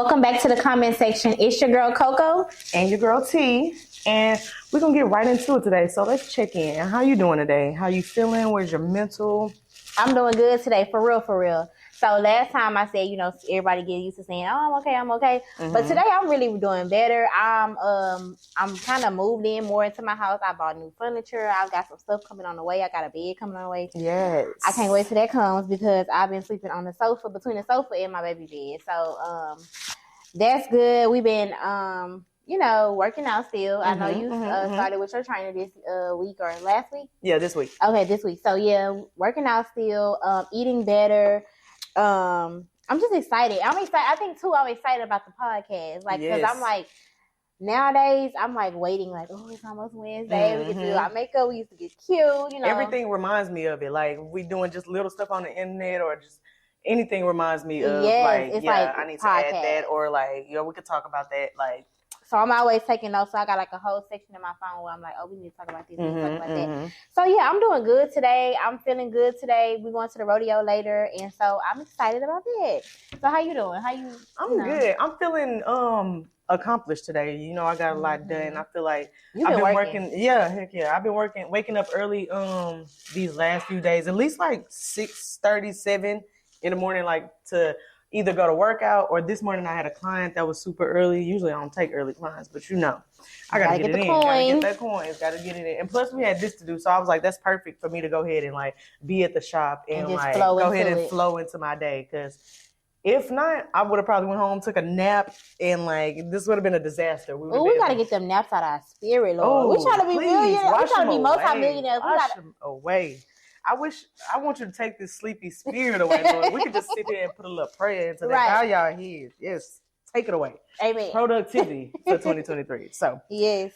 welcome back to the comment section. It's your girl Coco and your girl T, and we're gonna get right into it today. So let's check in. How you doing today? How you feeling? Where's your mental? I'm doing good today, for real. So last time I said, everybody get used to saying, "Oh, I'm okay." Mm-hmm. But today I'm really doing better. I'm kind of moved in more into my house. I bought new furniture. I've got some stuff coming on the way. I got a bed coming on the way. Yes. I can't wait till that comes because I've been sleeping on the sofa, between the sofa and my baby bed. So that's good. We've been working out still. I know you started with your trainer this week or last week. Yeah, this week. Okay, this week. So yeah, working out still, eating better. I'm just excited. I'm excited. I think too, I'm excited about the podcast. Because I'm like, nowadays, I'm like waiting, like, oh, it's almost Wednesday. We get to do our makeup. We used to get cute, Everything reminds me of it. Like, we doing just little stuff on the internet or just anything reminds me of, I need podcast. To add that or we could talk about that, So I'm always taking notes. So I got a whole section in my phone where I'm like, oh, we need to talk about this, we need to talk about that. So yeah, I'm doing good today. I'm feeling good today. We're going to the rodeo later, and so I'm excited about that. So how you doing? I'm good. I'm feeling accomplished today. I got a lot done. I feel like I've been working. Yeah, heck yeah. I've been waking up early these last few days, at least 6:37 in the morning, to either go to workout, or this morning I had a client that was super early. Usually I don't take early clients, but I gotta get it in. Gotta get that coins. Gotta get it in. And plus we had this to do, so I was like, that's perfect for me to go ahead and be at the shop and go ahead and flow into my day. Because if not, I would have probably went home, took a nap, and this would have been a disaster. We gotta get them naps out of our spirit, Lord. We trying to be millionaires. We trying to be multi-millionaires. Wash them away. I want you to take this sleepy spirit away, Lord. We could just sit here and put a little prayer into that. Bow y'all heads. Yes. Take it away. Amen. Productivity for 2023. So yes.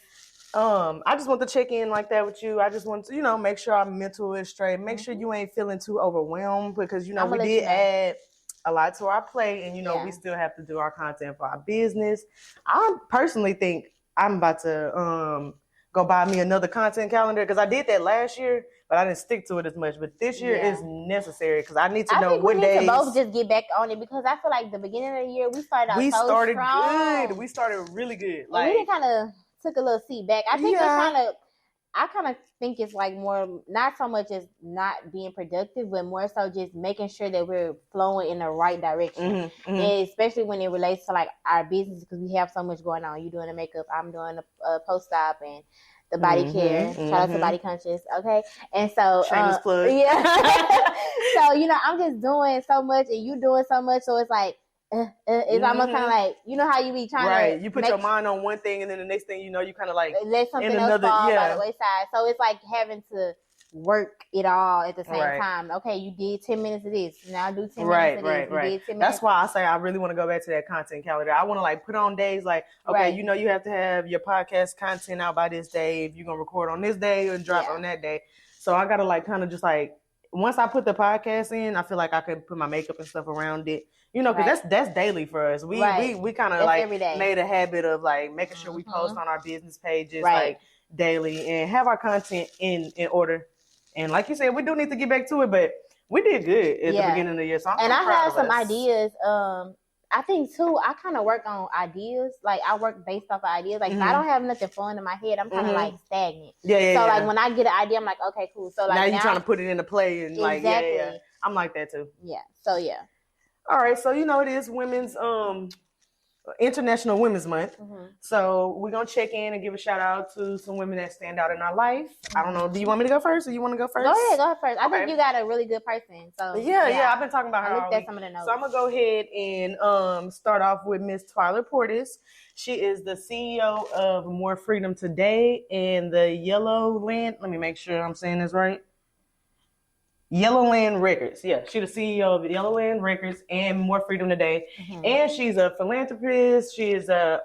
I just want to check in like that with you. I just want to, make sure our mental is straight. Make sure you ain't feeling too overwhelmed because, we did add a lot to our plate, and we still have to do our content for our business. I personally think I'm about to go buy me another content calendar because I did that last year, but I didn't stick to it as much. But this year is necessary because I need to know what days. I think we need to both just get back on it because I feel like the beginning of the year we started out started strong. Good. We started really good. We did kind of took a little seat back. I think I kind of think it's more, not so much as not being productive, but more so just making sure that we're flowing in the right direction. And especially when it relates to our business, because we have so much going on. You doing the makeup, I'm doing the post-op and the body care. Shout out to Body Conscious, okay? And so shameless plug. Yeah. So, I'm just doing so much and you doing so much, so it's it's almost kind of how you be trying to you put your mind on one thing and then the next thing you kind of let something else fall by the wayside. So it's having to work it all at the same time. Okay, you did 10 minutes of this, now do 10 minutes of this. You did 10 minutes. That's why I say I really want to go back to that content calendar. I want to put on days you have to have your podcast content out by this day. If you're gonna record on this day and drop on that day. So I gotta kind of just once I put the podcast in, I feel like I could put my makeup and stuff around it. Because that's daily for us. We kind of made a habit of making sure we post on our business pages daily and have our content in order. And like you said, we do need to get back to it, but we did good at the beginning of the year. So I'm proud have some ideas. I think too, I kind of work on ideas. I work based off of ideas. If I don't have nothing fun in my head, I'm kind of stagnant. So when I get an idea, I'm like, okay, cool. So now you're trying to put it into play and exactly. I'm like that too. Yeah. So yeah. All right, so it is Women's International Women's Month. So we're gonna check in and give a shout out to some women that stand out in our life. I don't know. Do you want me to go first, or you want to go first? Go ahead first. I think you got a really good person. So yeah. I've been talking about her. I looked at some of the notes. So I'm gonna go ahead and start off with Miss Twyla Portis. She is the CEO of More Freedom Today and the Yellow Land. Let me make sure I'm saying this right. Yellowland Records. Yeah, she's the CEO of Yellowland Records and More Freedom Today. And she's a philanthropist. She is a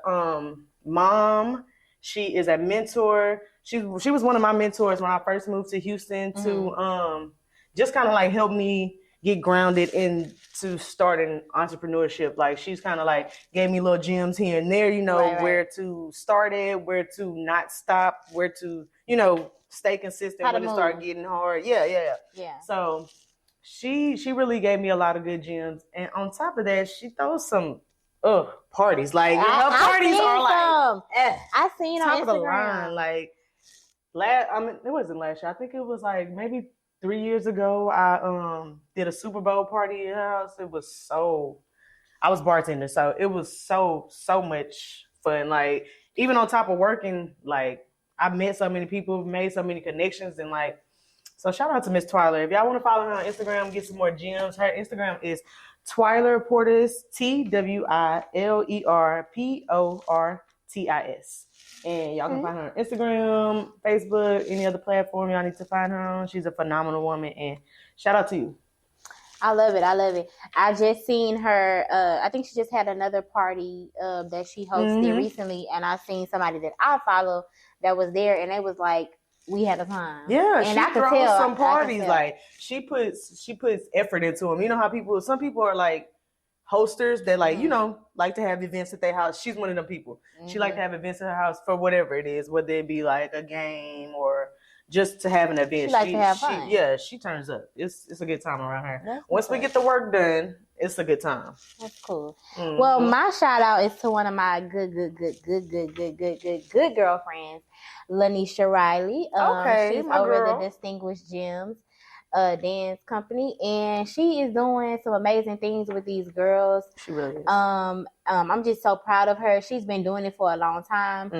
mom. She is a mentor. She was one of my mentors when I first moved to Houston to just kind of help me get grounded into starting entrepreneurship. She's kind of gave me little gems here and there, where to start it, where to not stop, where to, stay consistent when it start getting hard. Yeah. So she really gave me a lot of good gems. And on top of that, she throws some parties. Like her parties are like I seen top on of the Instagram. line. Like it wasn't last year. I think it was like maybe 3 years ago. I did a Super Bowl party at her house. It was I was bartender, so it was so much fun. Like even on top of working, like I met so many people, made so many connections, and like so shout out to Miss Twyler. If y'all want to follow her on Instagram, get some more gems. Her Instagram is Twyler Portis, TWILERPORTIS. And y'all can find her on Instagram, Facebook, any other platform y'all need to find her on. She's a phenomenal woman, and shout out to you. I love it. I just seen her. I think she just had another party that she hosted recently, and I seen somebody that I follow that was there, and it was like we had a time. Yeah, and she throws some parties. Like she puts effort into them. You know how some people are like hosters that like like to have events at their house. She's one of them people. She like to have events at her house for whatever it is, whether it be like a game or just to have an event. She likes to have fun. She turns up. It's a good time around her. Once we get the work done, it's a good time. That's cool. Well, my shout out is to one of my good girlfriends, Lanisha Riley. She's over the Distinguished Gems dance company, and she is doing some amazing things with these girls. She really is. I'm just so proud of her. She's been doing it for a long time.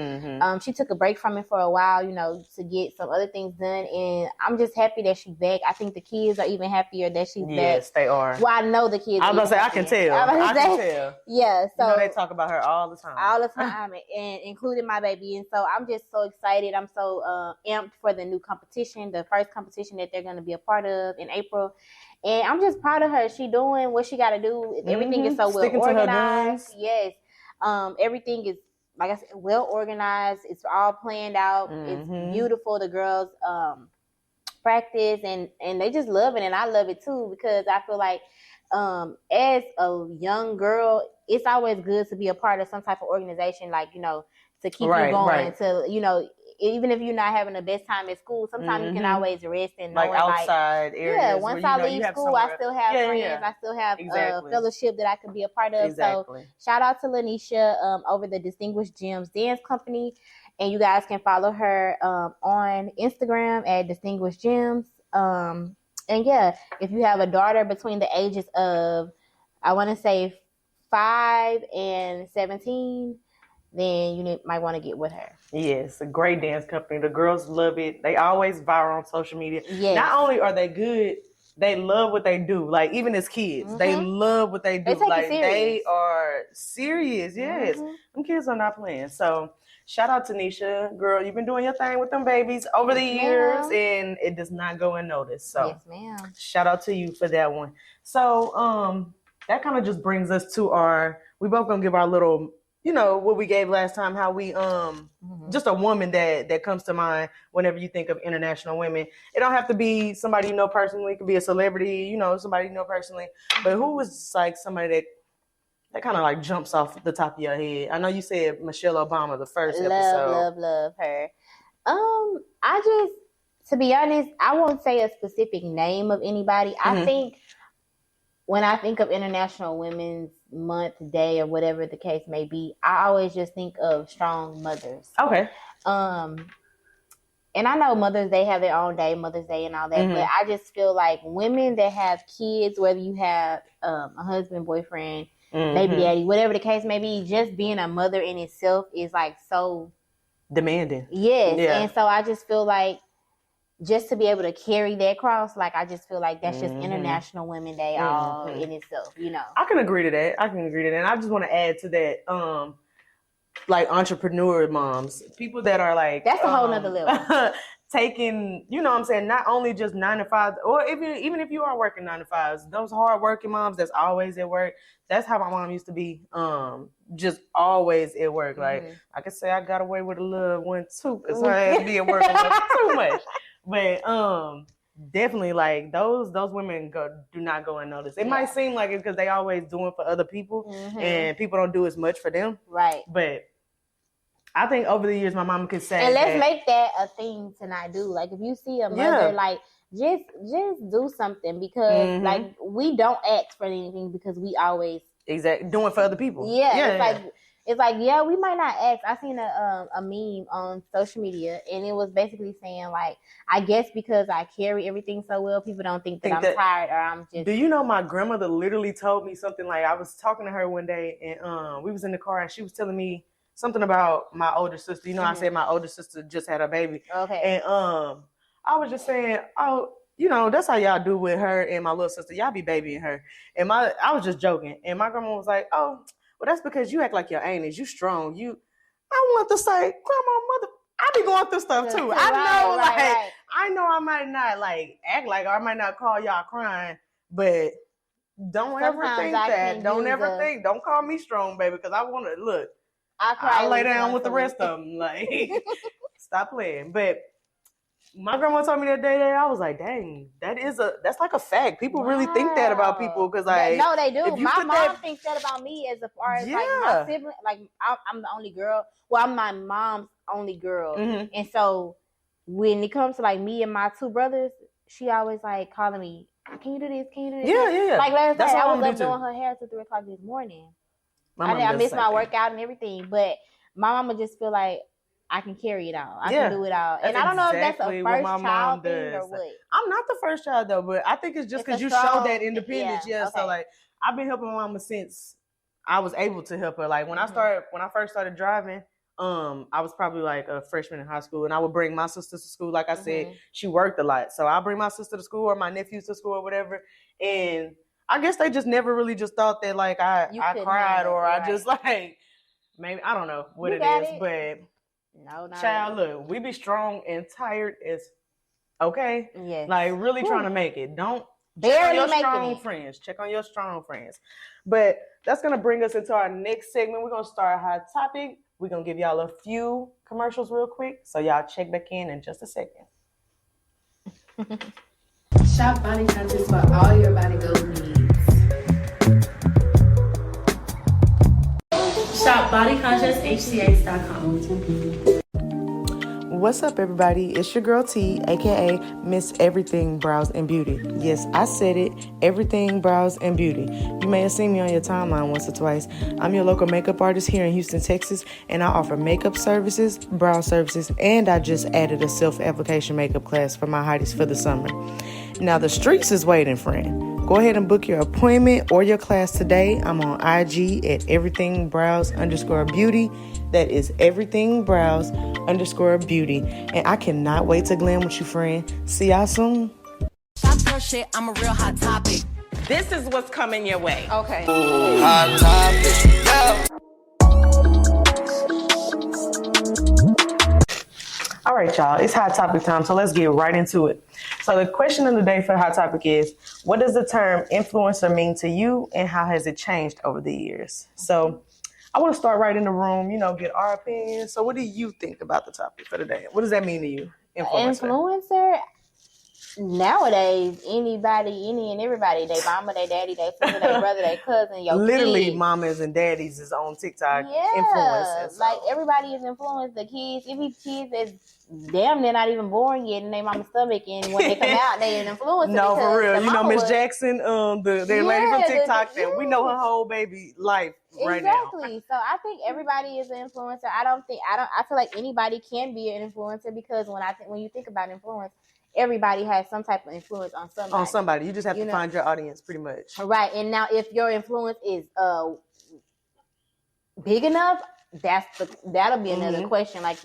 She took a break from it for a while, to get some other things done, and I'm just happy that she's back. I think the kids are even happier that she's back. Yes, they are. Well, I know the kids. I was gonna say, I can tell. Yeah, so they talk about her all the time, and including my baby, and so I'm just so excited. I'm so amped for the new competition, the first competition that they're going to be a part of in April. And I'm just proud of her. She doing what she got to do. Everything is so well organized. Yes. Everything is, like I said, well organized. It's all planned out. It's beautiful. The girls practice and they just love it. And I love it too, because I feel like as a young girl, it's always good to be a part of some type of organization, like, to keep you going, to, even if you're not having the best time at school, sometimes you can always rest and like outside areas. Yeah, once I leave school, I still have friends. Yeah. I still have a fellowship that I can be a part of. Exactly. So shout out to Lanisha over the Distinguished Gems Dance Company. And you guys can follow her on Instagram at Distinguished Gems. And yeah, if you have a daughter between the ages of, I want to say 5 and 17, then you might want to get with her. Yes, a great dance company. The girls love it. They always viral on social media. Yes. Not only are they good, they love what they do. Like, even as kids, they love what they do. They are serious. Yes. Them kids are not playing. So shout out to Nisha. Girl, you've been doing your thing with them babies over the years, and it does not go unnoticed. So yes, ma'am. Shout out to you for that one. So that kind of just brings us to we both gonna give our little, what we gave last time, how we just a woman that comes to mind whenever you think of international women. It don't have to be somebody you know personally. It could be a celebrity, somebody you know personally. But who was like somebody that kind of like jumps off the top of your head? I know you said Michelle Obama the first episode. Love her. To be honest, I won't say a specific name of anybody. I think when I think of International Women's Month, Day, or whatever the case may be, I always just think of strong mothers. Okay. And I know Mother's Day have their own day, Mother's Day and all that, but I just feel like women that have kids, whether you have a husband, boyfriend, baby daddy, whatever the case may be, just being a mother in itself is like so demanding. Yes. Yeah. And so I just feel like just to be able to carry that cross, like, I just feel like that's just International Women's Day all in itself, I can agree to that. And I just want to add to that, like, entrepreneur moms, people that are like... That's a whole nother level. Taking, what I'm saying, not only just 9 to 5, or even if you are working 9 to 5s, those hard-working moms that's always at work, that's how my mom used to be, just always at work. Like, I could say I got away with a little one, too, because I had to be at work too much. But definitely, like, those women do not go unnoticed. It might seem like it's because they always doing for other people, and people don't do as much for them. Right. But I think over the years, my mama could say, and let's make that a thing to not do. Like, if you see a mother, like, just do something, because like, we don't ask for anything because we always Exactly. Doing for other people. Yeah. It's like, yeah, we might not ask. I seen a meme on social media, and it was basically saying, like, I guess because I carry everything so well, people don't think that I'm tired or I'm just. Do you know my grandmother literally told me something like, I was talking to her one day, and we was in the car, and she was telling me something about my older sister. You know, I said my older sister just had a baby. Okay. And I was just saying, oh, you know, that's how y'all do with her and my little sister. Y'all be babying her. And I was just joking. And my grandma was like, oh, well, that's because you act like your aunt is. You strong. I want to say, grandma, mother, I be going through stuff too. I know, I know I might not like act like, or I might not call y'all crying, but don't ever think that. Don't ever think. Don't call me strong, baby, because I want to look. I lay down with the rest of them. Like, stop playing. But my grandma told me that day, I was like, dang, that's like a fact. People really think that about people because like no, they do. My mom thinks that about me as far as like my sibling. Like I'm the only girl. Well, I'm my mom's only girl, and so when it comes to like me and my two brothers, she always like calling me, "Can you do this? Can you do this?" Yeah. Like last night, I was up doing her hair till 3:00 this morning. I missed my workout and everything, but my mama just feel like I can carry it all. I can do it all. And I don't know if that's a first child thing or what. I'm not the first child though, but I think it's just because you show that independence. Yeah. Okay. So like I've been helping my mama since I was able to help her. Like when I first started driving, I was probably like a freshman in high school, and I would bring my sisters to school. Like I said, she worked a lot. So I'll bring my sister to school or my nephews to school or whatever. And I guess they just never really just thought that like I cried or I just like, maybe, I don't know what it is, but no, not child, really. Look, we be strong and tired as okay. Yes. Like really trying to make it. Don't barely check on your strong friends. Check on your strong friends. But that's gonna bring us into our next segment. We're gonna start a hot topic. We're gonna give y'all a few commercials real quick. So y'all check back in just a second. Shop Body Conscious for all your body goals needs. Shop bodyconscioushcx.com. What's up, everybody? It's your girl T, aka Miss Everything Brows and Beauty. Yes, I said it, Everything Brows and Beauty. You may have seen me on your timeline once or twice. I'm your local makeup artist here in Houston, Texas, and I offer makeup services, brow services, and I just added a self-application makeup class for my hotties for the summer. Now the streets is waiting, friend. Go ahead and book your appointment or your class today. I'm on IG at everythingbrows_beauty. That is everythingbrows_beauty. And I cannot wait to glam with you, friend. See y'all soon. Stop your shit. I'm a real hot topic. This is what's coming your way. Okay. Hot topic. Yeah. All right, y'all. It's hot topic time, so let's get right into it. So the question of the day for hot topic is, what does the term influencer mean to you, and how has it changed over the years? So I want to start right in the room, get our opinion. So what do you think about the topic for today? What does that mean to you? Influencer? Nowadays, anybody, any and everybody, they mama, they daddy, they sister, they brother, they cousin, your literally kids. Mamas and daddies is on TikTok influencers. Like everybody is influenced. The kids, even kids that's damn they're not even born yet in their mama's stomach, and when they come out, they an influencer. No, for real. You know Miss Jackson, the lady from TikTok, that we know her whole baby life right now. Exactly. So I think everybody is an influencer. I feel like anybody can be an influencer, because when you think about influence, everybody has some type of influence on somebody. On somebody. You just have to find your audience, pretty much. Right. And now if your influence is big enough, that'll be another question. Like,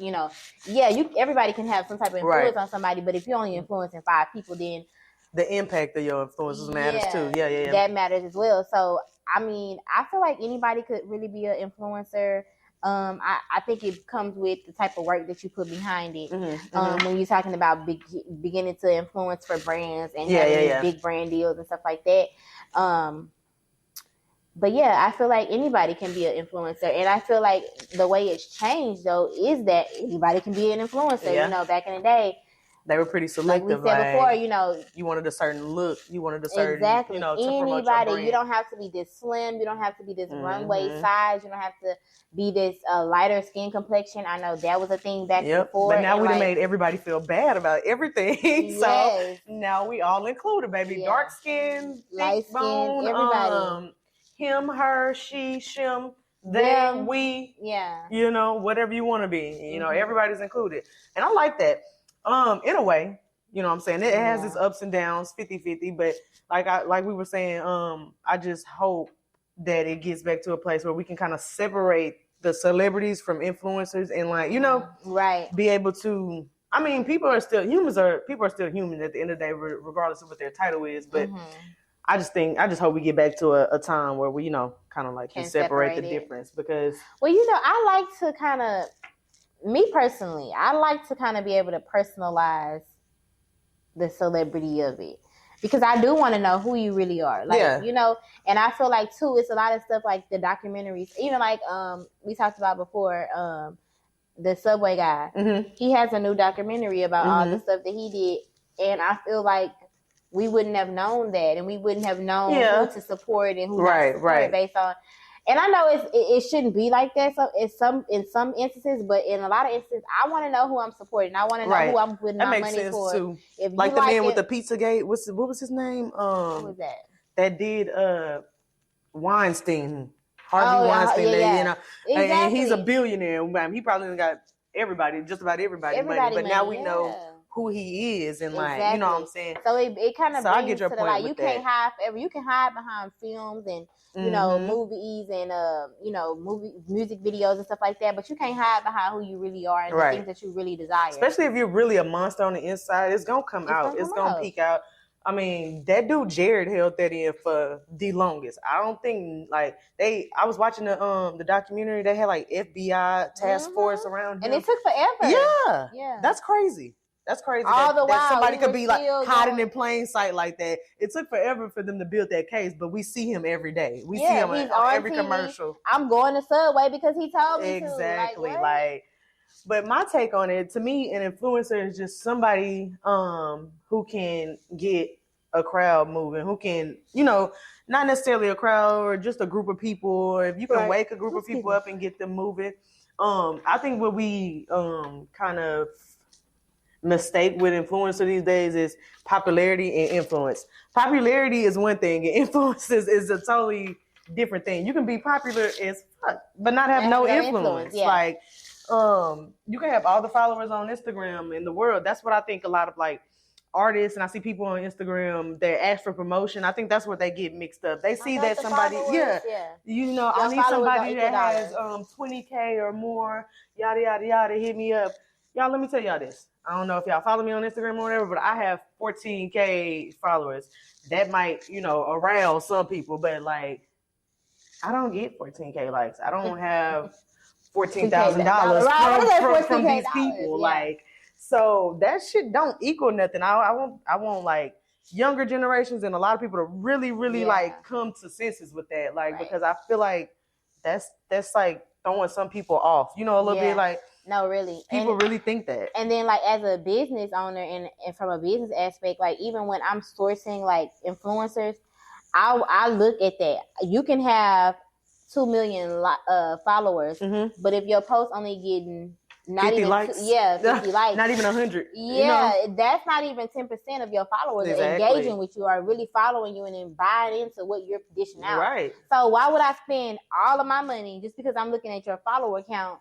everybody can have some type of influence on somebody, but if you're only influencing 5 people, then the impact of your influences matters too. Yeah. That matters as well. So I mean, I feel like anybody could really be an influencer. I think it comes with the type of work that you put behind it. When you're talking about beginning to influence for brands and having big brand deals and stuff like that. But yeah, I feel like anybody can be an influencer. And I feel like the way it's changed, though, is that anybody can be an influencer. Yeah. Back in the day, they were pretty selective. Like we said before, you wanted a certain look. You wanted a certain, exactly. To anybody. You don't have to be this slim. You don't have to be this runway size. You don't have to be this lighter skin complexion. I know that was a thing back before. But now we done made everybody feel bad about everything. Yes. So now we all included, baby. Dark skin, light skin, everybody. him, her, she, shim, they, we. Yeah. You know, whatever you want to be. You know, everybody's included. And I like that. In a way, you know what I'm saying? It has its ups and downs, 50-50. But like we were saying, I just hope that it gets back to a place where we can kind of separate the celebrities from influencers and like, you know, be able to, I mean, people are still human at the end of the day, regardless of what their title is. But I just hope we get back to a time where we, you know, kind of like can separate the difference because. Well, you know, I like to kind of, me personally, I like to kind of be able to personalize the celebrity of it. Because I do want to know who you really are. Like, you know, and I feel like, too, it's a lot of stuff like the documentaries. Even like we talked about before, the Subway guy. He has a new documentary about all the stuff that he did. And I feel like we wouldn't have known that. And we wouldn't have known who to support and who not to support based on. And I know it shouldn't be like that. So in some instances, but in a lot of instances, I want to know who I'm supporting. I want to know who I'm putting my money for. Too. If like the man with the Pizzagate, what was his name? What was that? That did Weinstein, Harvey Weinstein. You know, and he's a billionaire. He probably got just about everybody money. But now we know who he is, and like you know what I'm saying. So it kind of brings I get your to point the like with you that. can't hide forever. You can hide behind films and you know movies and you know music videos and stuff like that, but you can't hide behind who you really are and the things that you really desire. Especially if you're really a monster on the inside, it's gonna come out. It's gonna peek out. I mean, that dude Jared held that in for the longest. I don't think like I was watching the documentary. They had like FBI task force around him, and it took forever. Yeah, that's crazy. That's crazy. All the while, that somebody could be like hiding in plain sight like that. It took forever for them to build that case, but we see him every day. We see him on every TV. Commercial. I'm going to Subway because he told me exactly. to. But my take on it, to me, an influencer is just somebody who can get a crowd moving, who can, you know, not necessarily a crowd or just a group of people, or if you can wake a group of people up and get them moving. I think what we kind of mistake with influencer these days is popularity and influence. Popularity is one thing, and influence is a totally different thing. You can be popular as fuck, but not have no influence. Like, you can have all the followers on Instagram in the world. That's what I think a lot of like artists, and I see people on Instagram that ask for promotion. I think that's where they get mixed up. They see that somebody, you know, I need somebody that has 20K or more, yada yada yada. Hit me up, y'all. Let me tell y'all this. I don't know if y'all follow me on Instagram or whatever, but I have 14K followers. That might, you know, arouse some people, but like, I don't get 14K likes. I don't have $14,000 from these people. Like, so that shit don't equal nothing. I want like younger generations and a lot of people to really, really like come to senses with that. Like, because I feel like that's like throwing some people off, you know, a little bit like. No, really. People really think that. And then, like, as a business owner and from a business aspect, like, even when I'm sourcing, like, influencers, I look at that. You can have 2 million followers, but if your post only getting not 50 even likes. 50 likes. Not even 100. Yeah, you know? That's not even 10% of your followers are engaging with you, are really following you and then buying into what you're dishing out. Right. So why would I spend all of my money just because I'm looking at your follower count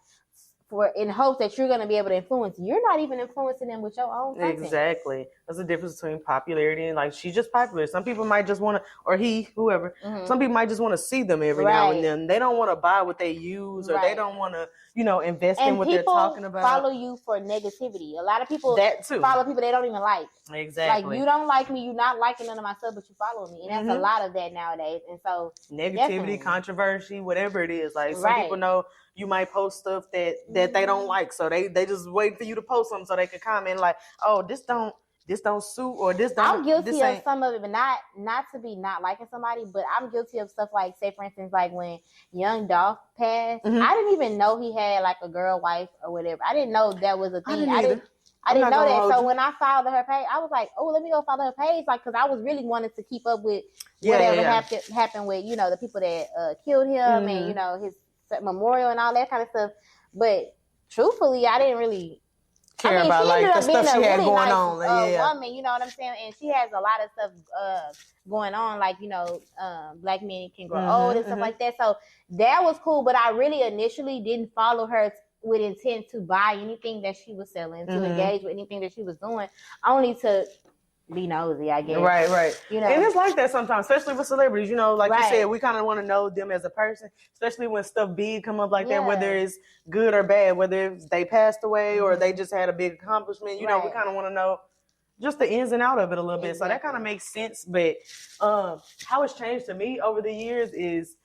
in hopes that you're going to be able to influence? You're not even influencing them with your own content. Exactly. There's a difference between popularity and like, she's just popular. Some people might just want to, or whoever, some people might just want to see them every now and then. They don't want to buy what they use, or they don't want to, you know, invest in what they're talking about. Follow you for negativity. A lot of people follow people they don't even like. Exactly. Like, you don't like me, you're not liking none of my stuff, but you follow me. And that's a lot of that nowadays. And so negativity, controversy, whatever it is. Like, some people know you might post stuff that they don't like, so they just wait for you to post something so they can comment like, oh, this don't suit, or this don't. I'm guilty of some of it, but not to be not liking somebody, but I'm guilty of stuff like, say for instance, like when Young Dolph passed, I didn't even know he had like a girl wife or whatever. I didn't know that was a thing. I didn't know that. So when I followed her page, I was like, oh, let me go follow her page, like, because I was really wanting to keep up with whatever happened with, you know, the people that killed him and, you know, his memorial and all that kind of stuff. But truthfully, I didn't really care about like the stuff she had going on. Woman, you know what I'm saying? And she has a lot of stuff going on, like, you know, black men can grow old and stuff like that. So that was cool, but I really initially didn't follow her with intent to buy anything that she was selling, to engage with anything that she was doing, only to be nosy, I guess. Right. You know, and it's like that sometimes, especially with celebrities. You know, like you said, we kind of want to know them as a person, especially when stuff big come up like that, whether it's good or bad, whether they passed away or they just had a big accomplishment. You know, we kind of want to know just the ins and out of it a little bit. So that kind of makes sense. But how it's changed to me over the years is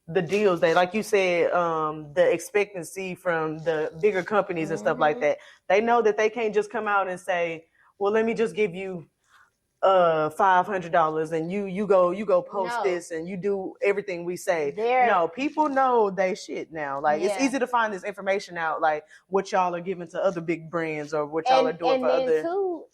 the deals that, like you said, the expectancy from the bigger companies and stuff like that. They know that they can't just come out and say, well, let me just give you $500 and you go post this and you do everything we say. No, people know they shit now. Like it's easy to find this information out, like what y'all are giving to other big brands or what y'all are doing for other. Too,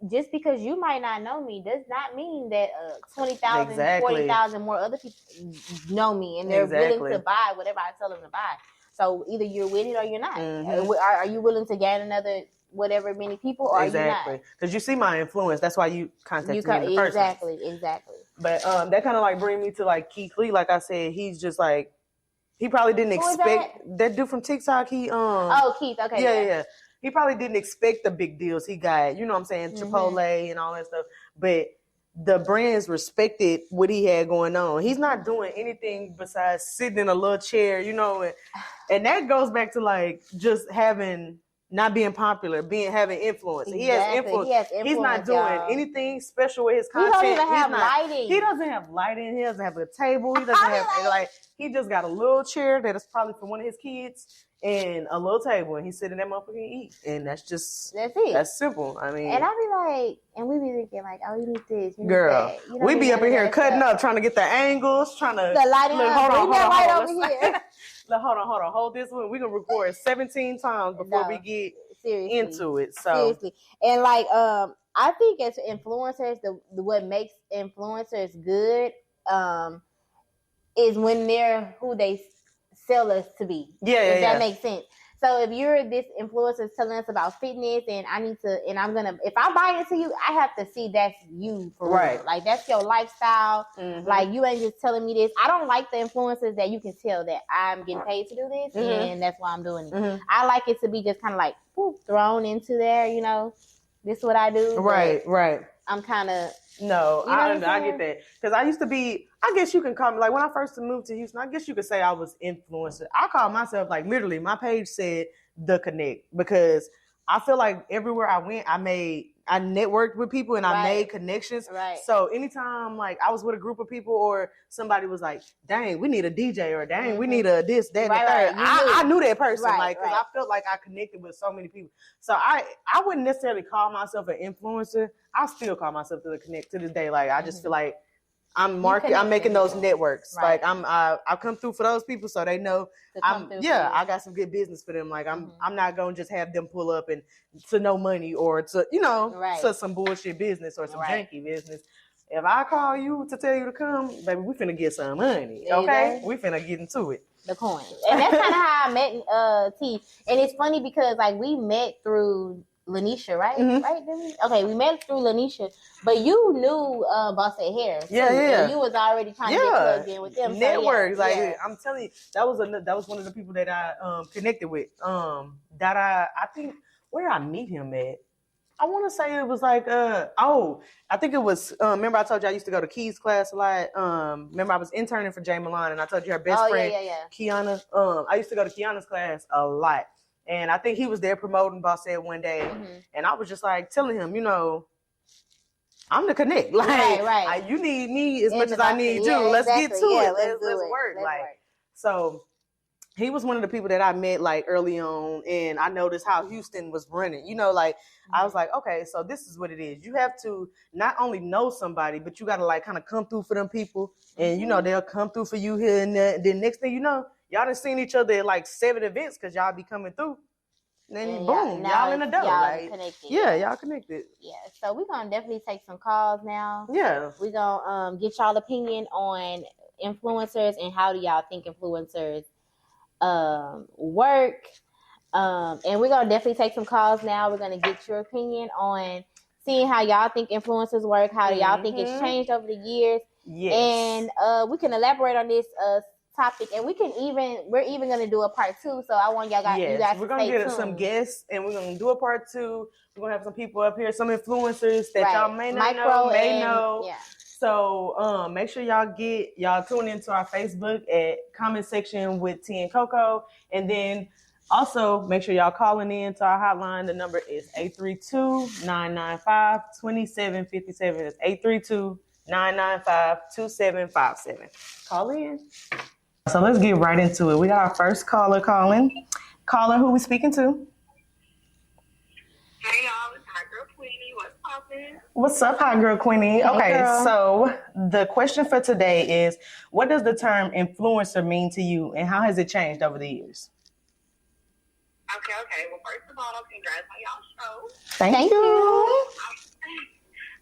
just because you might not know me does not mean that 20,000, 40,000 more other people know me and they're willing to buy whatever I tell them to buy. So either you're with it or you're not. Are you willing to gain another whatever many people, or are you not? Because you see my influence. That's why you contacted me in the first place. Exactly. But that kind of like bring me to like Keith Lee. Like I said, he's just like, he probably didn't expect that dude from TikTok. He Keith. Okay. Yeah. He probably didn't expect the big deals he got. You know what I'm saying? Chipotle and all that stuff. But the brands respected what he had going on. He's not doing anything besides sitting in a little chair, you know, and that goes back to like just not being popular, having influence. Exactly. He has influence. He's not doing anything special with his content. He don't even have lighting. He doesn't have lighting. He doesn't have a table. He doesn't have he just got a little chair that is probably for one of his kids and a little table, and he's sitting there motherfucking eat. And that's it. That's simple. I mean, and I be like, and we be thinking like, oh, you need this, you need girl. that. You we be up in here cutting up, trying to get the angles, trying to the lighting. Hold on, over here. Hold on. Hold this one. We're gonna record 17 times before we get into it. So seriously. And like I think as influencers, what makes influencers good is when they're who they sell us to be. If that makes sense. So if you're this influencer telling us about fitness and if I buy into you, I have to see that's you for real. Like that's your lifestyle. Like you ain't just telling me this. I don't like the influencers that you can tell that I'm getting paid to do this and that's why I'm doing it. I like it to be just kind of like thrown into there, you know, this is what I do. Right. I'm kind of... No, I get that. Because I used to be, I guess you can call me, like when I first moved to Houston, I guess you could say I was influencer. I call myself, like literally, my page said The Connect, because I feel like everywhere I went, I networked with people and I made connections. So anytime like I was with a group of people or somebody was like, dang, we need a DJ, or dang, we need a this, that, and the third. I knew that person, because I felt like I connected with so many people. So I wouldn't necessarily call myself an influencer. I still call myself The Connect to this day. Like I just feel like I'm making those networks. Like I come through for those people so they know I got some good business for them. Like I'm not gonna just have them pull up and to no money or to to some bullshit business or some janky business. If I call you to tell you to come, baby, we finna get some money. Okay? We finna get into it. The coin. And that's kind of how I met T. And it's funny because like we met through Lanisha, right? Right? Okay, we met through Lanisha, but you knew Bossy Hair. Yeah. You was already trying to get plugged in with them. Networks, so, I'm telling you, that was one of the people that I connected with. That I think where I meet him at. I want to say it was like I think it was. Remember I told you I used to go to Key's class a lot. Remember I was interning for Jay Milan, and I told you her best friend Kiana. I used to go to Kiana's class a lot. And I think he was there promoting Bossette one day. And I was just like telling him, you know, I'm the Connect. Like, you need me as much as I need you. Let's get to it. Let's work. So he was one of the people that I met like early on. And I noticed how Houston was running. You know, like I was like, okay, so this is what it is. You have to not only know somebody, but you got to like kind of come through for them people. And, you know, they'll come through for you here and there. Then next thing you know, y'all done seen each other at like 7 events because y'all be coming through. And then boom, y'all in the dough. Y'all connected. Yeah, y'all connected. Yeah, so we're going to definitely take some calls now. Yeah. We're going to get y'all opinion on influencers and how do y'all think influencers work. And we're gonna definitely take some calls now. We're gonna get your opinion on seeing how y'all think influencers work, how y'all think it's changed over the years. Yes. And we can elaborate on this topic, and we're even gonna do a part 2. So I want you guys we're gonna get some guests, and we're gonna do a part 2. We're gonna have some people up here, some influencers that y'all may not know. Yeah. So make sure y'all tune into our Facebook at comment section with T and Coco, and then also make sure y'all calling in to our hotline. The number is 832-995-2757. It's 832-995-2757. Call in. So let's get right into it. We got our first caller calling. Caller, who we speaking to? Hey y'all, it's Hot Girl Queenie. What's poppin'? What's up, Hot Girl Queenie? Hey, okay, girl. So the question for today is, what does the term influencer mean to you, and how has it changed over the years? Okay. Well, first of all, congrats on y'all show. Thank you.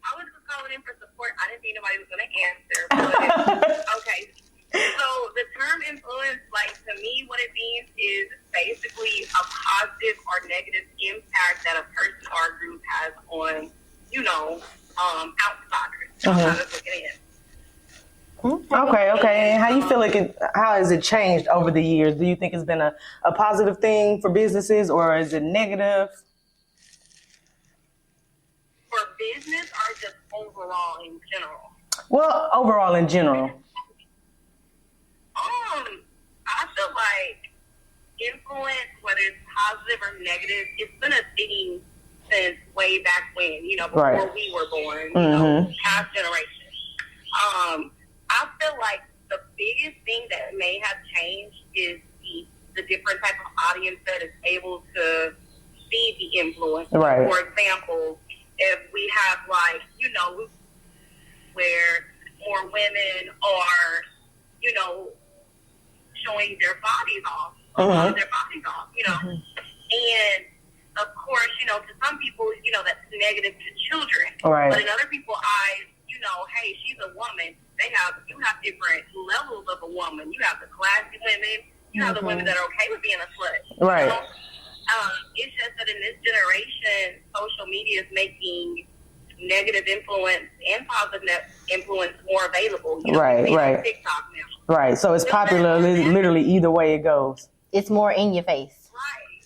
I was just calling in for support. I didn't think nobody was going to answer. But okay. So the term influence, like, to me, what it means is basically a positive or negative impact that a person or a group has on, outsiders. Outsiders looking in. Okay. And how you feel how has it changed over the years? Do you think it's been a positive thing for businesses, or is it negative? For business or just overall in general? Well, overall in general. I feel like influence, whether it's positive or negative, it's been a thing since way back when, before we were born, past generations. I feel like the biggest thing that may have changed is the different type of audience that is able to see the influence. Right. For example, if we have where more women are, showing their bodies off, and of course, to some people, that's negative to children. Right. But in other people's eyes, hey, she's a woman. You have different levels of a woman. You have the classy women. You have the women that are okay with being a slut. Right. It's just that in this generation, social media is making negative influence and positive influence more available. Right. TikTok now. Right. So it's popular literally either way it goes. It's more in your face. Right.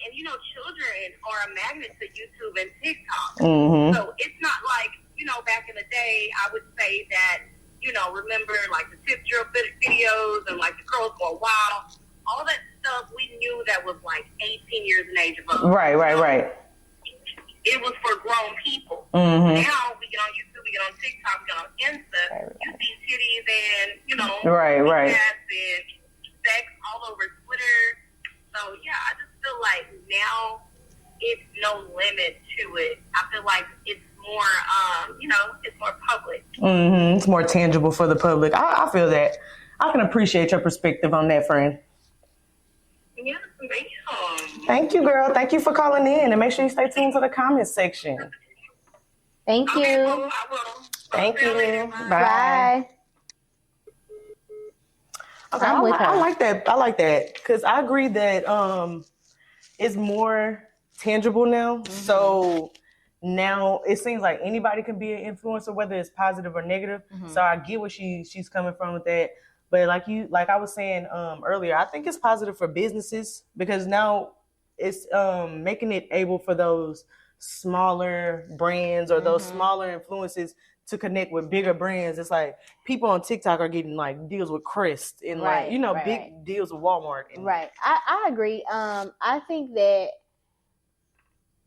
And children are a magnet to YouTube and TikTok. Mm-hmm. So it's not like, back in the day, I would say that, remember like the tip drill videos and like the girls go wild, all that stuff we knew that was like 18 years in age above. Right. It was for grown people. Mm-hmm. Now we get on YouTube, we get on TikTok, we get on Insta, you see titties and, right. And sex all over Twitter. So yeah, I just feel like now it's no limit to it. I feel like it's more, it's more public. Mm-hmm. It's more tangible for the public. I feel that. I can appreciate your perspective on that, friend. Yes, ma'am. Thank you, girl. Thank you for calling in, and make sure you stay tuned to the comment section. Thank you. Okay, well, I will. Thank you. Bye. Okay, I like that. I like that because I agree that it's more tangible now. Mm-hmm. So now it seems like anybody can be an influencer, whether it's positive or negative. Mm-hmm. So I get where she's coming from with that. But like I was saying earlier, I think it's positive for businesses because now it's making it able for those smaller brands or those smaller influences to connect with bigger brands. It's like people on TikTok are getting like deals with Crest and big deals with Walmart. Right. I agree. I think that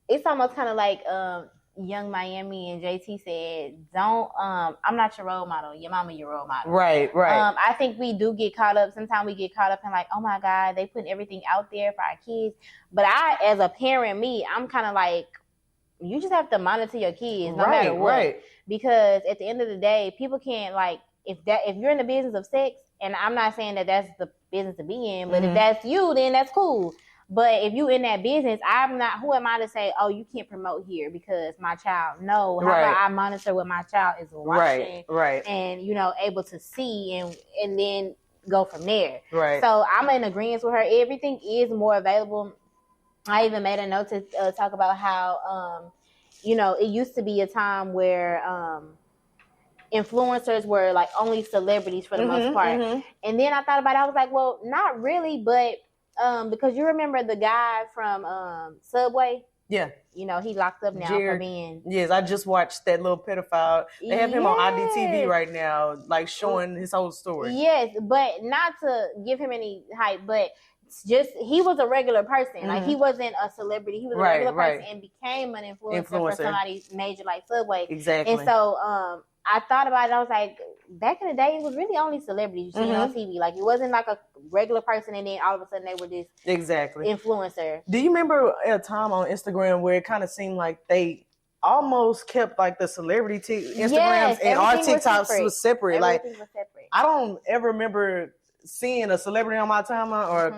it's almost kind of like Young Miami and JT said, don't, I'm not your role model. Your mama your role model. Right. I think we do get caught up. Sometimes we get caught up in like, oh my God, they putting everything out there for our kids. But as a parent, I'm kind of like, you just have to monitor your kids no matter what. Right. Because at the end of the day, people can't like, if you're in the business of sex, and I'm not saying that that's the business to be in, but if that's you, then that's cool. But if you in that business, who am I to say, oh, you can't promote here because my child, no. How about I monitor what my child is watching? Right. And, able to see and then go from there. Right. So I'm in agreement with her. Everything is more available. I even made a note to talk about how, it used to be a time where influencers were like only celebrities for the most part. And then I thought about it. I was like, well, not really, but because you remember the guy from Subway? Yeah. He locked up now for being... Yes, I just watched that little pedophile. They have him on IDTV right now, like showing his whole story. Yes, but not to give him any hype, but just he was a regular person. Like, he wasn't a celebrity. He was a regular person and became an influencer for somebody major like Subway. Exactly. And so I thought about it. I was like, back in the day, it was really only celebrities you seen on TV. Like, it wasn't like a regular person, and then all of a sudden they were this influencer. Do you remember a time on Instagram where it kind of seemed like they almost kept like the celebrity Instagrams and our TikToks was separate? Like, was separate. I don't ever remember seeing a celebrity on my timeline or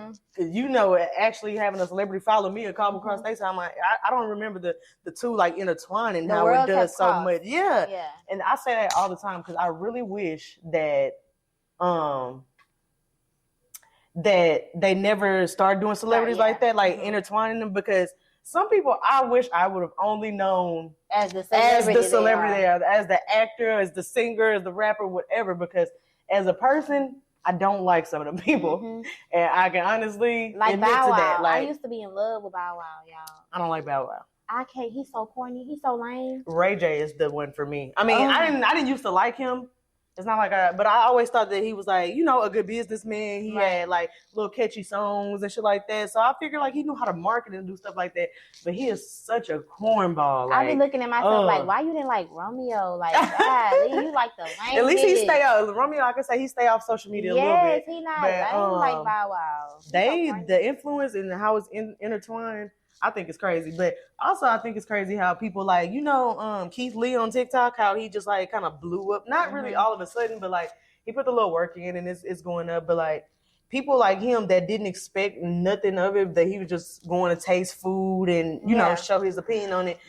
actually having a celebrity follow me or come across their timeline. I don't remember the two like intertwining how it does so much. Yeah. And I say that all the time because I really wish that that they never started doing celebrities like that, like intertwining them, because some people I wish I would have only known as the celebrity they are, as the actor, as the singer, as the rapper, whatever, because as a person, I don't like some of the people, and I can honestly admit to that. Like, I used to be in love with Bow Wow, y'all. I don't like Bow Wow. I can't. He's so corny. He's so lame. Ray J is the one for me. I mean, I didn't used to like him. It's not like but I always thought that he was like, a good businessman. He had like little catchy songs and shit like that. So I figured like he knew how to market and do stuff like that. But he is such a cornball. Like, I be looking at myself like, why you didn't like Romeo? Like, God, you like the lame. At least he stay off. Romeo, I can say he stay off social media a little bit. Yes, he not. I don't like Bow Wow. The influence and how it's intertwined, I think it's crazy. But also I think it's crazy how people like, Keith Lee on TikTok, how he just like kind of blew up. Not really all of a sudden, but like he put the little work in and it's going up. But like people like him that didn't expect nothing of it, that he was just going to taste food and, show his opinion on it,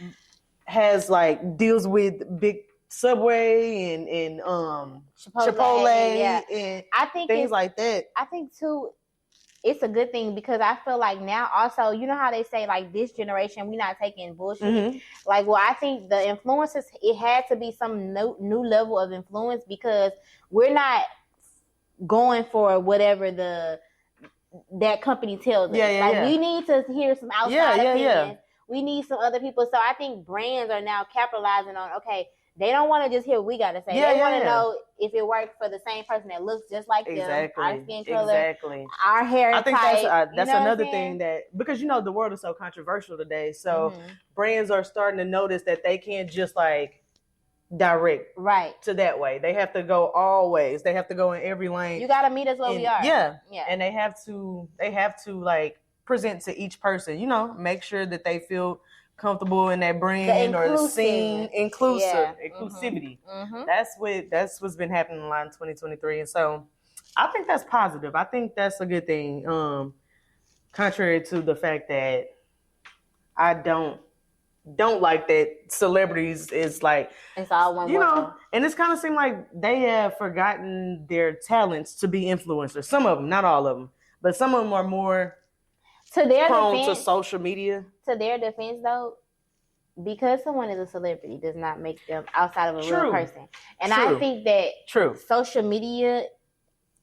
has like deals with big Subway and Chipotle and I think things like that. I think too, it's a good thing because I feel like now also, you know how they say like this generation, we're not taking bullshit. Like, well, I think the influencers, it had to be some new level of influence because we're not going for whatever that company tells us. We need to hear some outside opinions. We need some other people. So I think brands are now capitalizing on, okay, they don't want to just hear what we got to say. They want to know if it works for the same person that looks just like them, our skin color, our hair type. I think that's another thing that, because, the world is so controversial today. So brands are starting to notice that they can't just like direct to that way. They have to go all ways. They have to go in every lane. You got to meet us where we are. Yeah. And they have to like present to each person, make sure that they feel comfortable in that brand or the scene, inclusivity. That's what's been happening a lot in 2023, and so I think that's positive. I think that's a good thing. Contrary to the fact that I don't like that celebrities is like it's all one world. And it's kind of seemed like they have forgotten their talents to be influencers. Some of them, not all of them, but some of them are more to their prone defense, to social media. To their defense, though, because someone is a celebrity does not make them outside of a real person. And I think that social media,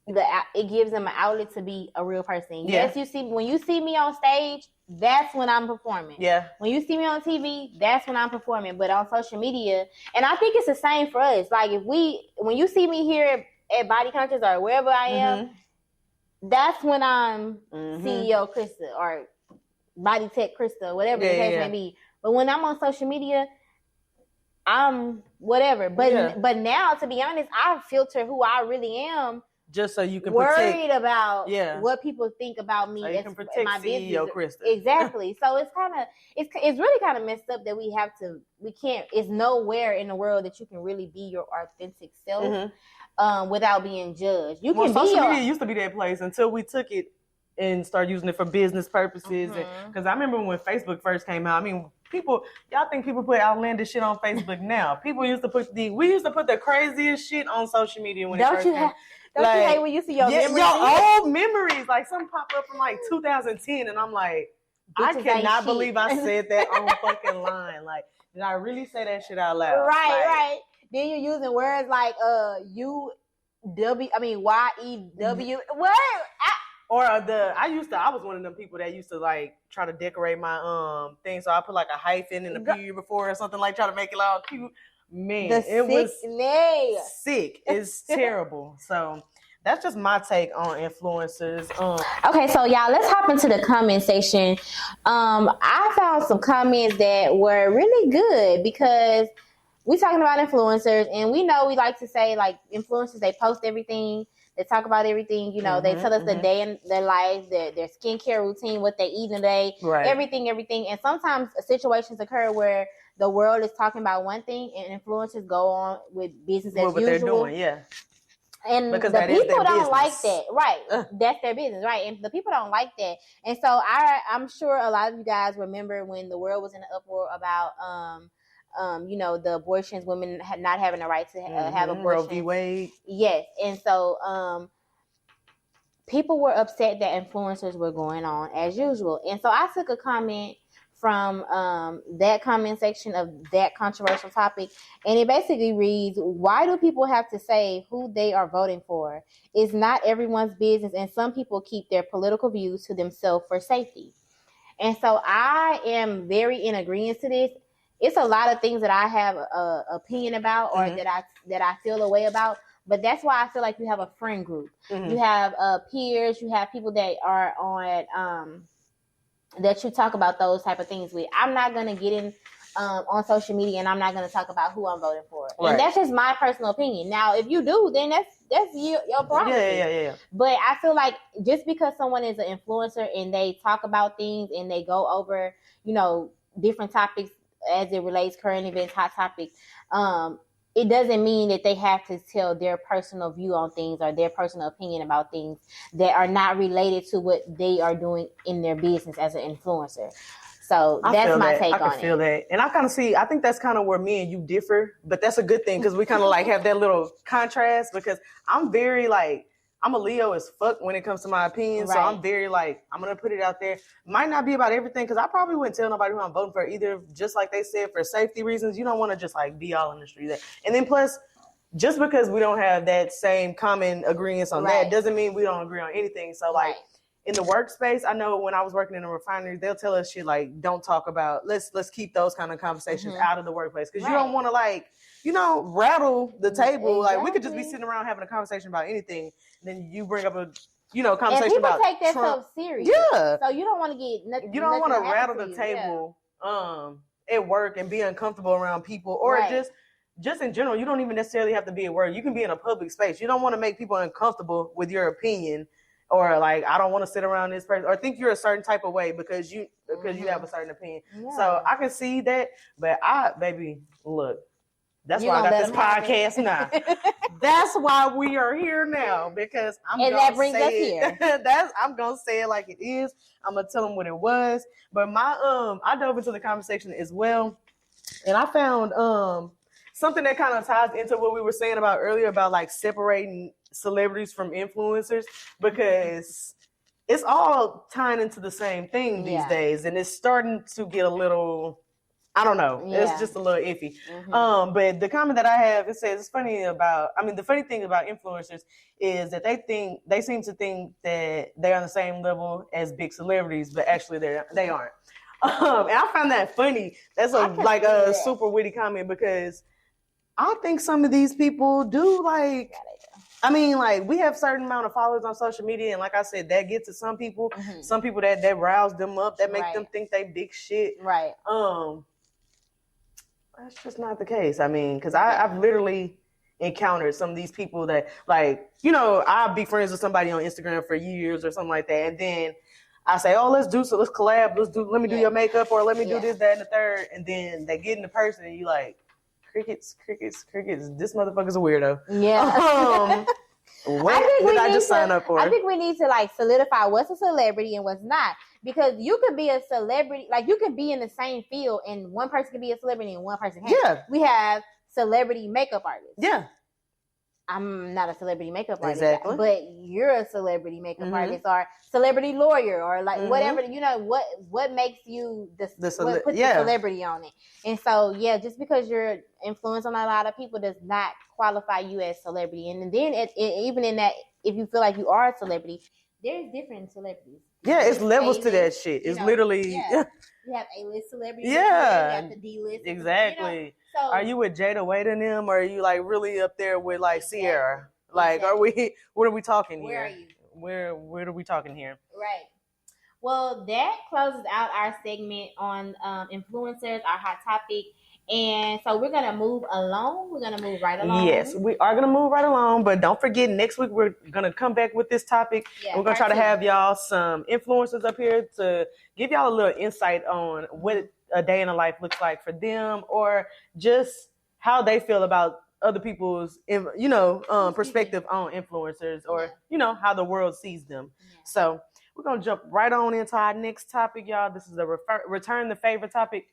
it gives them an outlet to be a real person. Yes, when you see me on stage, that's when I'm performing. Yeah. When you see me on TV, that's when I'm performing. But on social media, and I think it's the same for us. Like when you see me here at Body Conscious or wherever I am, that's when I'm CEO Krista or Body Tech Krista, whatever the case may be. But when I'm on social media, I'm whatever. But now, to be honest, I filter who I really am. Just so you can worried about what people think about me. So you can protect my CEO Krista. Exactly. So it's really kind of messed up that we can't. It's nowhere in the world that you can really be your authentic self without being judged. Social media used to be that place until we took it and started using it for business purposes. Because I remember when Facebook first came out. I mean, y'all think people put outlandish shit on Facebook now? We used to put the craziest shit on social media when it first came out. Don't like, you hate when you see your memories? Your old memories. Like, some pop up from like 2010, and I'm like, Bitches I cannot ain't believe shit. I said that on fucking line. Like, did I really say that shit out loud? Right, like, right. Then you're using words like YEW. What? I was one of them people that used to like try to decorate my thing, so I put like a hyphen in the period before or something, like try to make it all cute. Man, it was sick. It's terrible. So that's just my take on influencers. Okay, so y'all, let's hop into the comment section. I found some comments that were really good because we talking about influencers, and we know we like to say like influencers, they post everything, they talk about everything, you know, they tell us the day in their life, their skincare routine, what they eat in a day, everything. And sometimes situations occur where the world is talking about one thing and influencers go on with business as usual. They're doing, yeah. And because the people don't business. like that, right? That's their business, right? And the people don't like that. And so I'm sure a lot of you guys remember when the world was in an uproar about you know, the abortions, women not having the right to have abortion. Roe v. Wade. Yes. And so people were upset that influencers were going on as usual. And so I took a comment from that comment section of that controversial topic, and it basically reads, why do people have to say who they are voting for? It's not everyone's business, and some people keep their political views to themselves for safety. And so I am very in agreement to this. It's a lot of things that I have an opinion about, or that I feel a way about. But that's why I feel like you have a friend group. You have peers. You have people that are on that you talk about those type of things with. I'm not gonna get in on social media, and I'm not gonna talk about who I'm voting for. Right. And that's just my personal opinion. Now, if you do, then that's your problem. Yeah. But I feel like just because someone is an influencer and they talk about things and they go over, you know, different topics as it relates, current events, hot topics, it doesn't mean that they have to tell their personal view on things or their personal opinion about things that are not related to what they are doing in their business as an influencer. So that's my take on it. I can feel that. And I think that's kind of where me and you differ, but that's a good thing because we kind of like have that little contrast, because I'm very like, I'm a Leo as fuck when it comes to my opinion. Right. So I'm very like, I'm going to put it out there. Might not be about everything, because I probably wouldn't tell nobody who I'm voting for either. Just like they said, for safety reasons, you don't want to just like be all in the street. And then plus, just because we don't have that same common agreement on that doesn't mean we don't agree on anything. So like in the workspace, I know when I was working in a refinery, they'll tell us shit like, don't talk about, let's keep those kind of conversations out of the workplace. Because you don't want to like, you know, rattle the table. Exactly. Like we could just be sitting around having a conversation about anything. Then you bring up a, you know, conversation about Trump. And people take that stuff serious. Yeah. So you don't want to get nothing. You don't want to rattle the table at work and be uncomfortable around people, or just in general. You don't even necessarily have to be at work. You can be in a public space. You don't want to make people uncomfortable with your opinion, or like, I don't want to sit around this person, or think you're a certain type of way because you have a certain opinion. Yeah. So I can see that, but baby, look. That's why I got this podcast now. That's why we are here now, because I'm going to say us here. I'm going to say it like it is. I'm going to tell them what it was. But I dove into the conversation as well, and I found something that kind of ties into what we were saying about earlier about like separating celebrities from influencers, because it's all tying into the same thing these days, and it's starting to get a little, I don't know. Yeah. It's just a little iffy. But the comment that I have, it says, the funny thing about influencers is that they seem to think that they're on the same level as big celebrities, but actually they aren't. And I found that funny. That's a super witty comment, because I think some of these people do like, I mean, like, we have certain amount of followers on social media, and like I said, that gets to some people. Some people that rouse them up, that make them think they big shit. Right. That's just not the case. I mean, because I've literally encountered some of these people that, like, you know, I'll be friends with somebody on Instagram for years or something like that, and then I say, oh, let's collab, let me do your makeup, or let me do this, that, and the third, and then they get in the person, and you like, crickets, this motherfucker's a weirdo. Yeah. What did I just sign up for? I think we need to like solidify what's a celebrity and what's not, because you could be a celebrity, like you could be in the same field, and one person can be a celebrity and one person can't. Yeah. We have celebrity makeup artists. Yeah. I'm not a celebrity makeup artist, Exactly. but you're a celebrity makeup artist or celebrity lawyer or like whatever, what makes you what puts the celebrity on it. And so, just because you're influenced on a lot of people does not qualify you as celebrity. And then even in that, if you feel like you are a celebrity, there's different celebrities. Yeah, it's levels to that shit. It's literally... Yeah. You have A-list celebrities. Yeah. You have the D-list. Exactly. So, are you with Jada Waiter and them, or are you like really up there with like Sierra? Like, what are we talking here? Where are you? Where are we talking here? Right. Well, that closes out our segment on influencers, our hot topic. And so we're going to move along. We're going to move right along. Yes, we are going to move right along. But don't forget, next week we're going to come back with this topic. Yeah, we're going to try to have y'all some influencers up here to give y'all a little insight on what a day in a life looks like for them, or just how they feel about other people's, perspective on influencers, or, how the world sees them. Yeah. So we're going to jump right on into our next topic, y'all. This is a return the favor topic.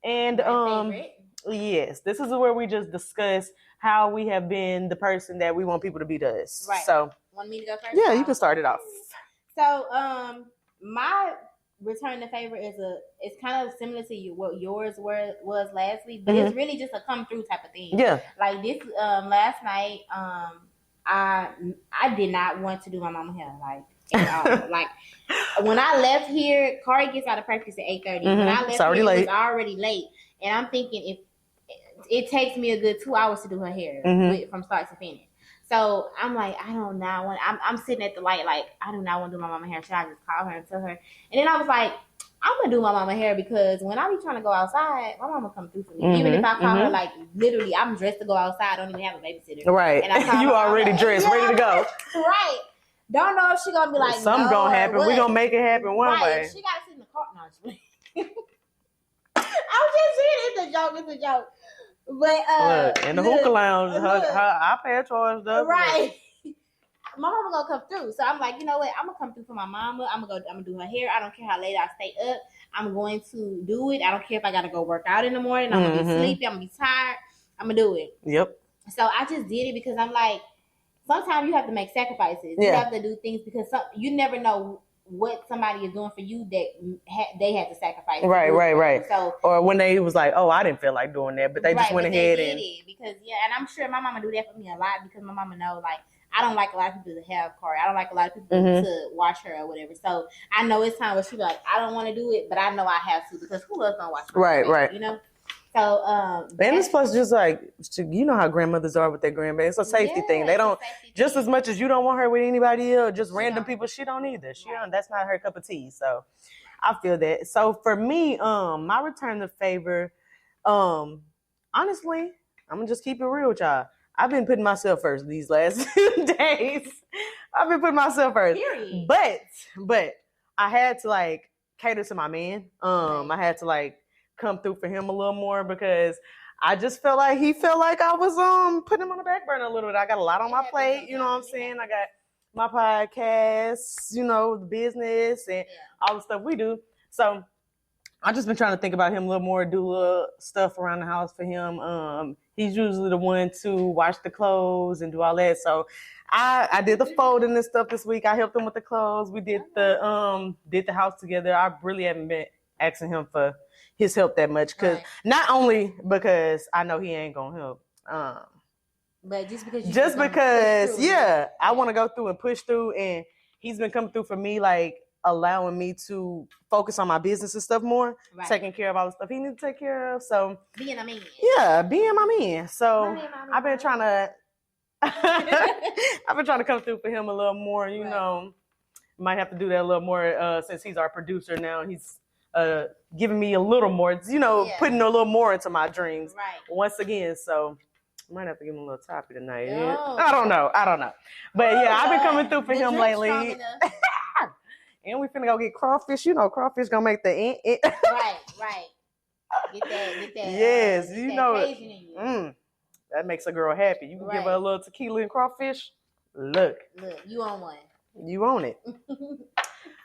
And yes, this is where we just discuss how we have been the person that we want people to be to us. Right. So, want me to go first? Yeah, you can start it off. So, my return the favor it's kind of similar to what yours was last week, but it's really just a come through type of thing. Yeah. Like this last night, I did not want to do my mama hair at all. Like when I left here, Kari gets out of practice at 8:30. When I left here, it was already late, and I'm thinking if it takes me a good 2 hours to do her hair from start to finish. So I'm like, I don't know. I'm sitting at the light like, I do not want to do my mama hair. Should I just call her and tell her? And then I was like, I'm going to do my mama hair because when I be trying to go outside, my mama come through for me. Even if I call her, like, literally, I'm dressed to go outside. I don't even have a babysitter. Right. And I you already dressed, ready to go. Right. Don't know if she going to be like, something's going to happen. We're going to make it happen one way. She got to sit in the car. No, I was just saying it's a joke. But look, in the hookah lounge, her iPad charged up. Right. My mama gonna come through. So I'm like, you know what? I'm gonna come through for my mama. I'm gonna do her hair. I don't care how late I stay up. I'm going to do it. I don't care if I gotta go work out in the morning. I'm gonna be sleepy. I'm gonna be tired. I'm gonna do it. Yep. So I just did it because I'm like, sometimes you have to make sacrifices. Yeah. You have to do things because you never know what somebody is doing for you that they had to sacrifice. Right. So, or when they was like, oh, I didn't feel like doing that, but they just went ahead and did it because and I'm sure my mama do that for me a lot because my mama know like I don't like a lot of people to have Kari. I don't like a lot of people to watch her or whatever. So I know it's time where she be like, I don't want to do it, but I know I have to because who else gonna watch her? Right. You know. So and it's plus just like you know how grandmothers are with their grandbaby. It's a safety thing. They don't just as much as you don't want her with anybody else, just random people. She don't either. She don't. That's not her cup of tea. So I feel that. So for me, my return the favor, honestly, I'm gonna just keep it real with y'all. I've been putting myself first these last few days. I've been putting myself first. Period. But I had to like cater to my man. I had to like come through for him a little more because I just felt like he felt like I was putting him on the back burner a little bit. I got a lot on my plate, you know what I'm saying? I got my podcast, the business and all the stuff we do. So I just been trying to think about him a little more, do little stuff around the house for him. He's usually the one to wash the clothes and do all that. So I did the folding and stuff this week. I helped him with the clothes. We did the house together. I really haven't been asking him for his help that much not only because I know he ain't gonna help, but just because I want to go through and push through, and he's been coming through for me, like allowing me to focus on my business and stuff more, taking care of all the stuff he needs to take care of. So being a man, being my man. So I've been trying to come through for him a little more. You know, might have to do that a little more since he's our producer now. He's giving me a little more, putting a little more into my dreams once again. So I might have to give him a little toppy tonight. Oh. I don't know. But I've been coming through for him lately. And we finna go get crawfish. Crawfish gonna make the right. Get that. Yes, that that makes a girl happy. You can give her a little tequila and crawfish. Look, you on one. You own it.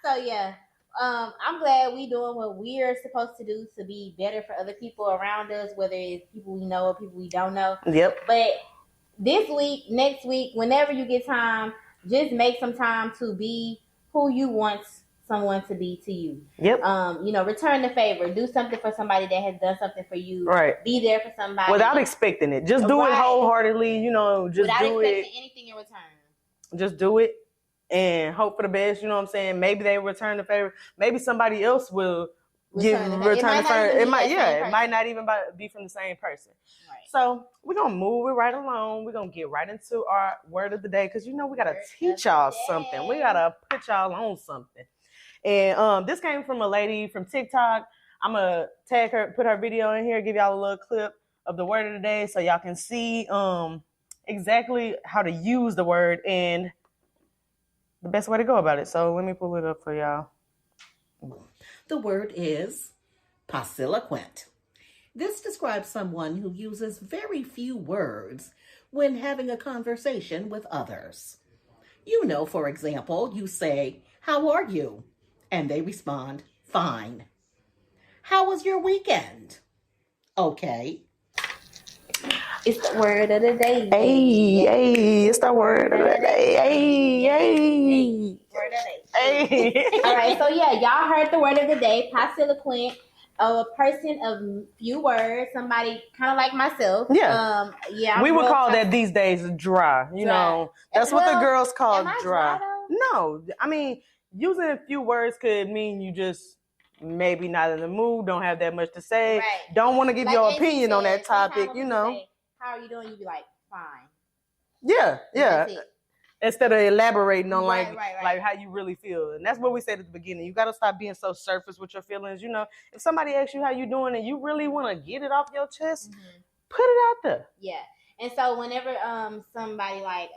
So I'm glad we doing what we're supposed to do to be better for other people around us, whether it's people we know or people we don't know. Yep. But this week, next week, whenever you get time, just make some time to be who you want someone to be to you. Yep. Return the favor. Do something for somebody that has done something for you. Right. Be there for somebody without expecting it. Just do it wholeheartedly. Just without do expecting it. anything in return. Just do it and hope for the best. You know what I'm saying? Maybe they return the favor. Maybe somebody else will return the favor. It might not even be from the same person. Right. So we're gonna move it right along. We're gonna get right into our word of the day because we gotta teach y'all something. We gotta put y'all on something. And this came from a lady from TikTok. I'm gonna tag her, put her video in here, give y'all a little clip of the word of the day so y'all can see exactly how to use the word and the best way to go about it. So let me pull it up for y'all. The word is pasiloquent. This describes someone who uses very few words when having a conversation with others. For example, you say, "How are you?" And they respond, "Fine." "How was your weekend?" "Okay." It's the word of the day. Hey, it's the word of the day. Hey. Word of the day. Hey. All right, so y'all heard the word of the day, pasiloquent. A person of few words, somebody kind of like myself. Yeah. We would call that these days dry. That's what the girls call dry. No, I mean, using a few words could mean you just maybe not in the mood, don't have that much to say, don't want to give your opinion on that topic, Say, how are you doing? You be like, fine. Yeah. Instead of elaborating on like how you really feel. And that's what we said at the beginning. You got to stop being so surface with your feelings. If somebody asks you how you doing and you really want to get it off your chest, put it out there. Yeah. And so whenever somebody like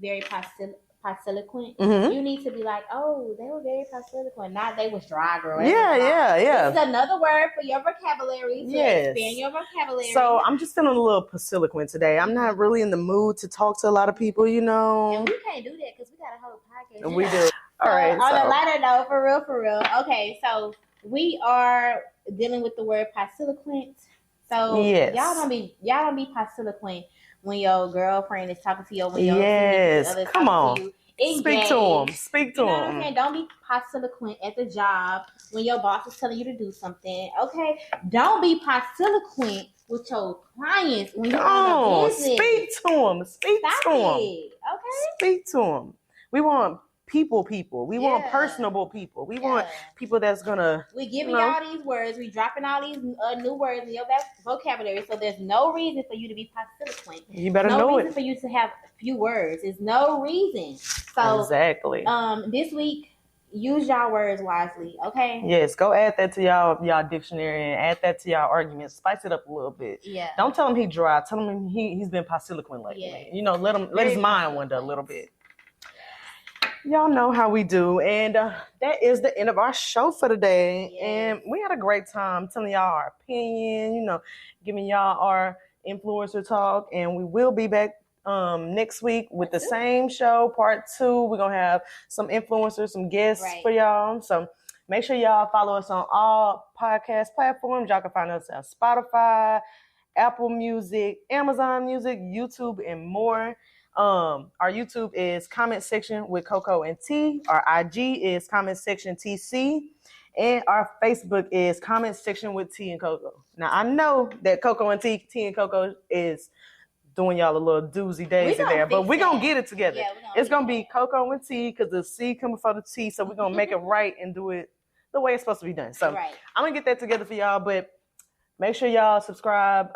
very pasiloquent, you need to be like, oh, they were very pasiloquent, not they was dry, girl. Yeah. It's another word for your vocabulary to expand your vocabulary. So I'm just feeling a little pasiloquent today. I'm not really in the mood to talk to a lot of people, And we can't do that because we got a whole podcast. And we do. All right. On a lighter note, for real. Okay, so we are dealing with the word pasiloquent. So y'all don't be pasiloquent when your girlfriend is talking to you, when your come on. To you. Speak to them. You know what I'm saying? Don't be pasiloquent at the job when your boss is telling you to do something. Okay? Don't be pasiloquent with your clients when you're on a business. Speak to them. Okay? Speak to them. We want people. We want personable people. We want people that's gonna. We giving y'all these words. We dropping all these new words in your vocabulary. So there's no reason for you to be pasiloquent. You better know it. No reason for you to have few words. There's no reason. So exactly. This week, use y'all words wisely. Okay. Yes. Go add that to y'all dictionary and add that to y'all arguments. Spice it up a little bit. Yeah. Don't tell him he dry. Tell him he's been pasiloquent lately. Yeah. Let his mind wander a little bit. Y'all know how we do. And that is the end of our show for today. Yes. And we had a great time telling y'all our opinion, giving y'all our influencer talk. And we will be back next week with the same show, part 2. We're going to have some influencers, some guests for y'all. So make sure y'all follow us on all podcast platforms. Y'all can find us on Spotify, Apple Music, Amazon Music, YouTube, and more. Our YouTube is Comment Section with Coco and T. Our IG is Comment Section TC. And our Facebook is Comment Section with T and Coco. Now, I know that Coco and T and Coco is doing y'all a little doozy daisy there, but we're going to get it together. Yeah, it's going to be Coco and T because the C come before the T, so we're going to make it right and do it the way it's supposed to be done. So I'm going to get that together for y'all, but make sure y'all subscribe,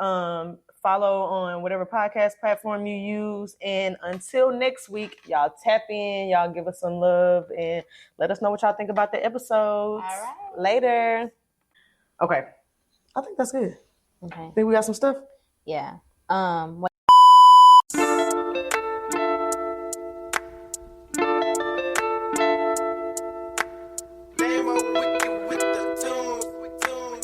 follow on whatever podcast platform you use. And until next week, y'all tap in, y'all give us some love, and let us know what y'all think about the episodes. All right. Later. Okay. I think that's good. Okay. Think we got some stuff? Yeah.